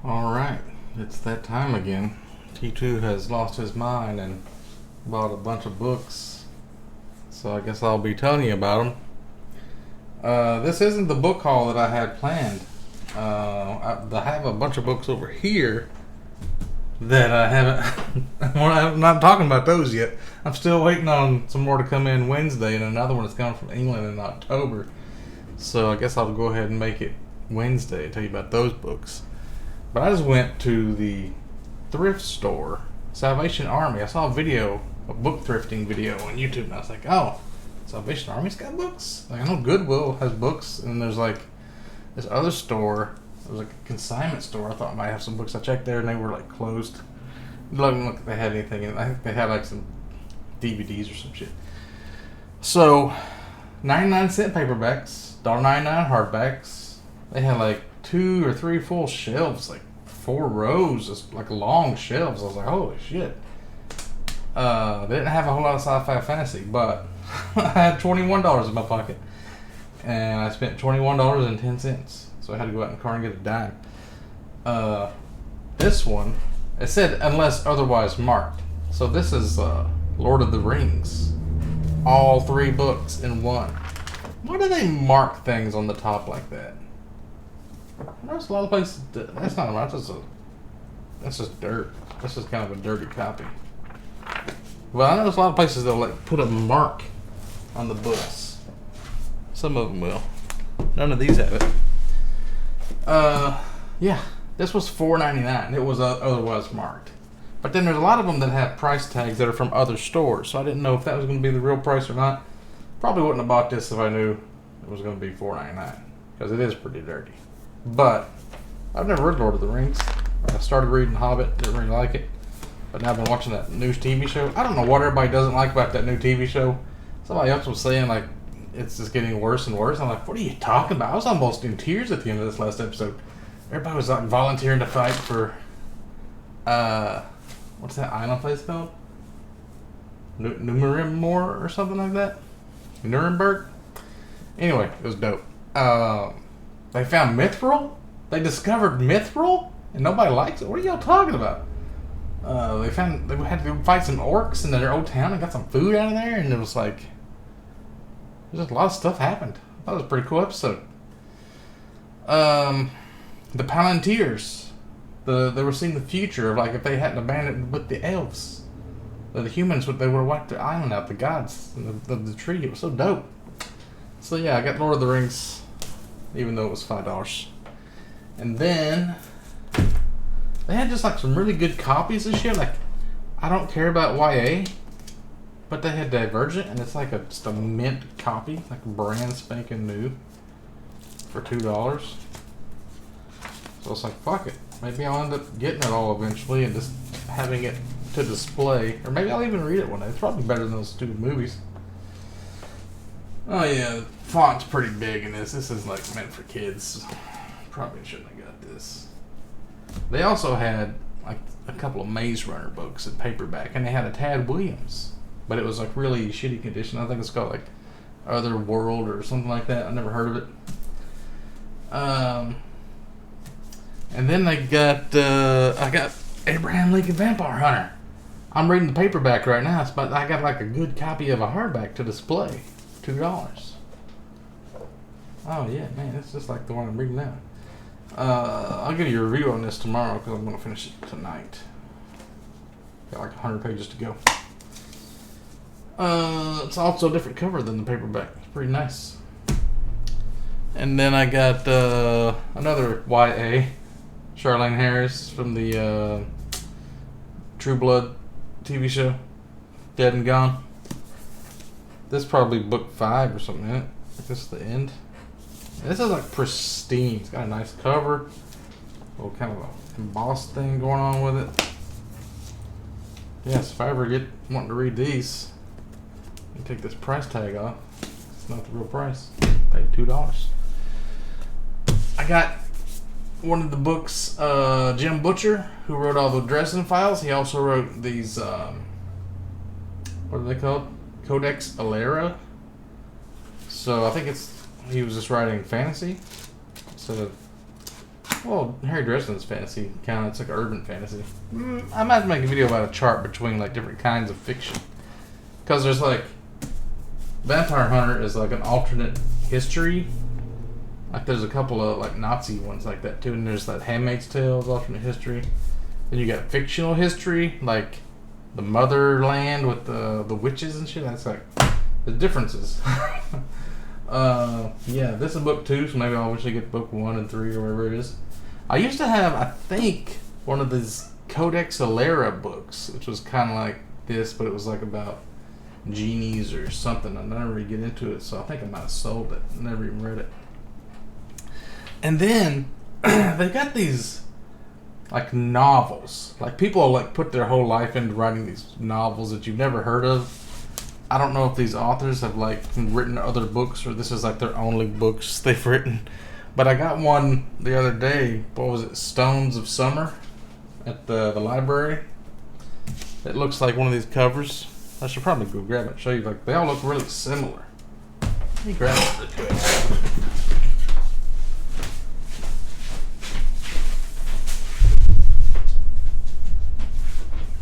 Alright, it's that time again. T2 has lost his mind and bought a bunch of books. So I guess I'll be telling you about them. This isn't the book haul that I had planned. I have a bunch of books over here that I haven't... I'm not talking about those yet. I'm still waiting on some more to come in Wednesday, and another one that's coming from England in October. So I guess I'll go ahead and make it Wednesday and tell you about those books. But I just went to the thrift store, Salvation Army. I saw a book thrifting video on YouTube, and I was like, oh, Salvation Army's got books? Like, I know Goodwill has books, and there's like this other store, it was like a consignment store. I thought it might have some books. I checked there, and they were like closed. It didn't look like they had anything in it. I think they had like some DVDs or some shit. So, 99-cent paperbacks, $1.99 hardbacks. They had like 2 or 3 full shelves, like 4 rows, just like long shelves. I was like, holy shit. They didn't have a whole lot of sci-fi fantasy, but I had $21 in my pocket, and I spent $21.10. So I had to go out in the car and get a dime. This one, it said unless otherwise marked. So this is Lord of the Rings, all 3 books in one. Why do they mark things on the top like that? There's a lot of places. That's not right. That's just dirt. That's just kind of a dirty copy. Well, I know there's a lot of places that'll like put a mark on the books. Some of them will. None of these have it. Yeah, this was $4.99. It was otherwise marked. But then there's a lot of them that have price tags that are from other stores. So I didn't know if that was going to be the real price or not. Probably wouldn't have bought this if I knew it was going to be $4.99, because it is pretty dirty. But I've never read Lord of the Rings. I started reading Hobbit, didn't really like it. But now I've been watching that new TV show. I don't know what everybody doesn't like about that new TV show. Somebody else was saying like it's just getting worse and worse. I'm like, what are you talking about? I was almost in tears at the end of this last episode. Everybody was like volunteering to fight for what's that island place called? Nuremberg or something like that? Nuremberg? Anyway, it was dope. They found Mithril? They discovered Mithril? And nobody likes it? What are y'all talking about? They had to go fight some orcs in their old town and got some food out of there, and it was like, there's just a lot of stuff happened. I thought it was a pretty cool episode. The Palantirs, they were seeing the future of like if they hadn't abandoned with the elves, the humans, they would have wiped the island out, the gods, and the tree. It was so dope. So yeah, I got Lord of the Rings, even though it was $5. And then they had just like some really good copies of shit. Like, I don't care about YA, but they had Divergent, and it's like just a mint copy, like brand spanking new, for $2. So it's like, fuck it. Maybe I'll end up getting it all eventually and just having it to display. Or maybe I'll even read it one day. It's probably better than those stupid movies. Oh yeah, the font's pretty big in this. This is like meant for kids. Probably shouldn't have got this. They also had like a couple of Maze Runner books in paperback, and they had a Tad Williams, but it was like really shitty condition. I think it's called like Other World or something like that. I never heard of it. And then they got I got Abraham Lincoln Vampire Hunter. I'm reading the paperback right now, but I got like a good copy of a hardback to display. $2. Oh yeah, man, it's just like the one I'm reading now. I'll give you a review on this tomorrow because I'm going to finish it tonight. Got like 100 pages to go. It's also a different cover than the paperback. It's pretty nice. And then I got another YA, Charlene Harris from the True Blood TV show, Dead and Gone. This is probably book 5 or something, isn't it? This is the end. This is like pristine. It's got a nice cover. A little kind of a embossed thing going on with it. Yes, if I ever get wanting to read these, you take this price tag off. It's not the real price. Paid $2. I got one of the books, Jim Butcher, who wrote all the Dresden Files. He also wrote these, what are they called? Codex Alera. So I think he was just writing fantasy instead of Well, Harry Dresden's fantasy kind of, it's like urban fantasy. I might make a video about a chart between like different kinds of fiction. Because there's like, Vampire Hunter is like an alternate history. Like there's a couple of like Nazi ones like that too. And there's that Handmaid's Tale, alternate history. Then you got fictional history, like the Motherland with the witches and shit. That's like the differences. Yeah, this is book 2, so maybe I'll eventually get book 1 and 3 or whatever it is. I used to have, I think, one of these Codex Alera books, which was kind of like this, but it was like about genies or something. I never really get into it, so I think I might have sold it. Never even read it. And then they got these like novels. Like people like put their whole life into writing these novels that you've never heard of. I don't know if these authors have like written other books or this is like their only books they've written. But I got one the other day. What was it? Stones of Summer at the library. It looks like one of these covers. I should probably go grab it and show you. Like they all look really similar. Let me grab it real quick.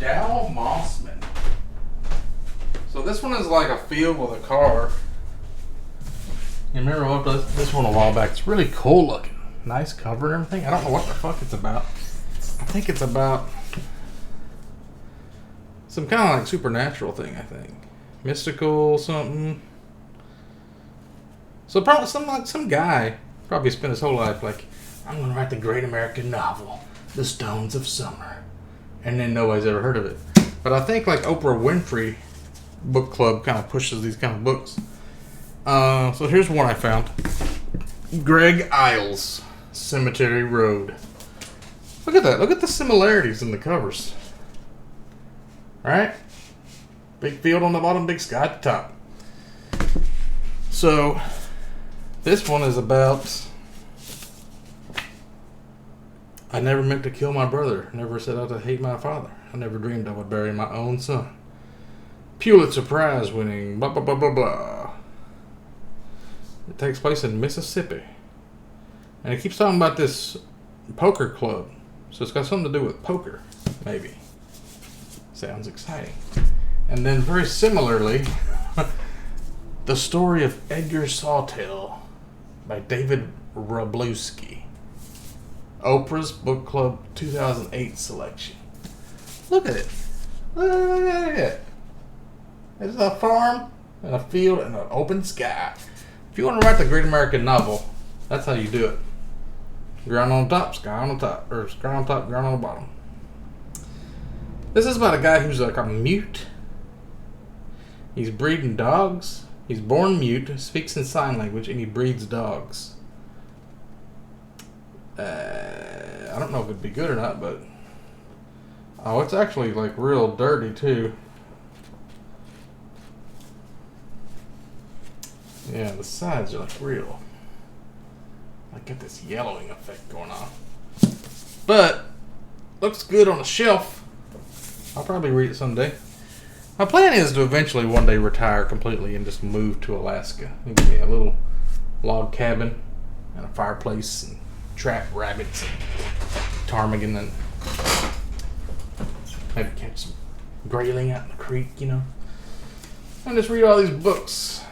Dow Mossman. So this one is like a field with a car. You remember I looked at this one a while back. It's really cool looking. Nice cover and everything. I don't know what the fuck it's about. I think it's about some kind of like supernatural thing, I think. Mystical something. So probably some guy probably spent his whole life like, I'm gonna write the great American novel, The Stones of Summer. And then nobody's ever heard of it. But I think like Oprah Winfrey Book Club kind of pushes these kind of books. So here's one I found. Greg Iles, Cemetery Road. Look at that. Look at the similarities in the covers. Alright? Big field on the bottom, big sky at the top. So, this one is about... I never meant to kill my brother. Never set out to hate my father. I never dreamed I would bury my own son. Pulitzer Prize winning blah blah blah blah blah. It takes place in Mississippi. And it keeps talking about this poker club. So it's got something to do with poker, maybe. Sounds exciting. And then very similarly, The Story of Edgar Sawtelle by David Wroblewski. Oprah's Book Club 2008 selection. Look at it. Look at it. There's a farm and a field and an open sky. If you want to write the great American novel, that's how you do it. Ground on top, sky on the top. Or sky on top, ground on the bottom. This is about a guy who's like a mute. He's breeding dogs. He's born mute, speaks in sign language, and he breeds dogs. I don't know if it'd be good or not, but... Oh, it's actually like real dirty too. Yeah, the sides are like real. I get this yellowing effect going on. But, looks good on the shelf. I'll probably read it someday. My plan is to eventually one day retire completely and just move to Alaska. Give me a little log cabin and a fireplace and trap rabbits and ptarmigan and maybe catch some grayling out in the creek, you know. And just read all these books.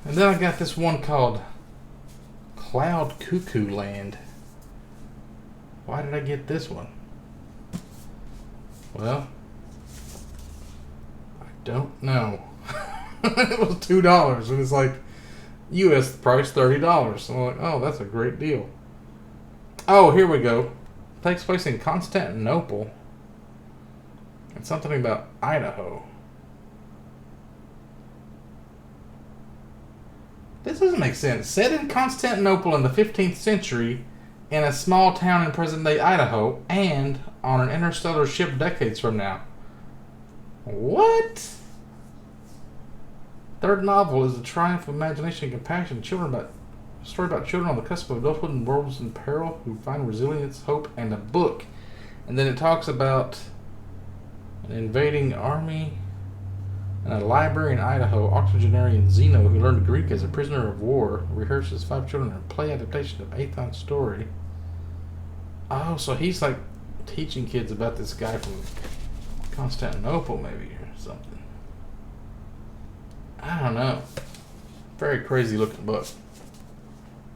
And then I got this one called Cloud Cuckoo Land. Why did I get this one? Well, I don't know. It was $2. It was like US price $30. So I'm like, oh, that's a great deal. Oh, here we go. Takes place in Constantinople. And something about Idaho. This doesn't make sense. Set in Constantinople in the 15th century, in a small town in present-day Idaho, and on an interstellar ship decades from now. What? Third novel is the triumph of imagination and compassion. A story about children on the cusp of adulthood and worlds in peril who find resilience, hope, and a book. And then it talks about an invading army and a library in Idaho, octogenarian Zeno, who learned Greek as a prisoner of war, rehearses 5 children in a play adaptation of Athon's story. Oh, so he's like teaching kids about this guy from Constantinople, maybe, or something. I don't know. Very crazy looking book.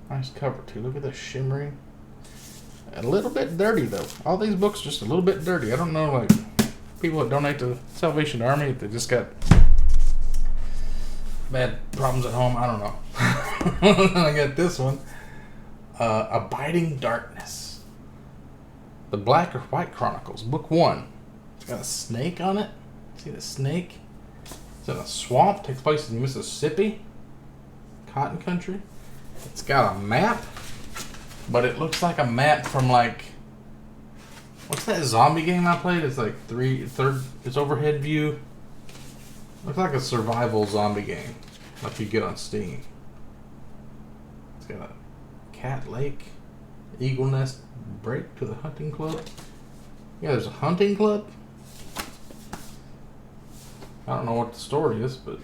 Nice cover too. Look at the shimmering. A little bit dirty though. All these books are just a little bit dirty. I don't know, like people that donate to Salvation Army, if they just got bad problems at home. I don't know. I got this one. Abiding Darkness. The Black or White Chronicles, Book 1. It's got a snake on it. See the snake? It's in a swamp. Takes place in Mississippi. Cotton country. It's got a map. But it looks like a map from like... What's that zombie game I played? It's like it's overhead view. Looks like a survival zombie game. Like you get on Steam. It's got a cat lake. Eagle nest break to the hunting club. Yeah, there's a hunting club. I don't know what the story is, but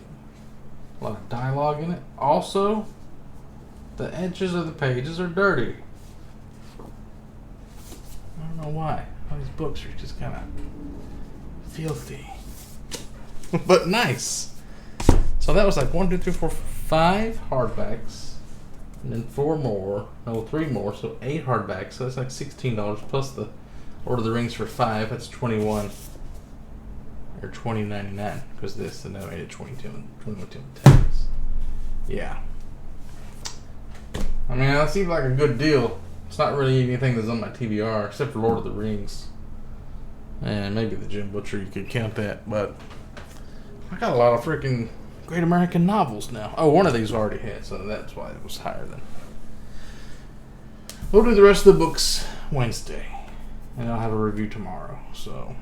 a lot of dialogue in it. Also, the edges of the pages are dirty. I don't know why. All these books are just kind of filthy. But nice. So that was like 1, 2, 3, 4, 5 hardbacks. And then 4 more. No, 3 more. So 8 hardbacks. So that's like $16 plus the Lord of the Rings for 5. That's 21 or $20.99 because this and that made it 22 tax. Yeah. I mean, that seems like a good deal. It's not really anything that's on my TBR except for Lord of the Rings. And maybe the Jim Butcher, you could count that. But I got a lot of freaking Great American Novels now. Oh, one of these already had, so that's why it was higher than. We'll do the rest of the books Wednesday. And I'll have a review tomorrow. So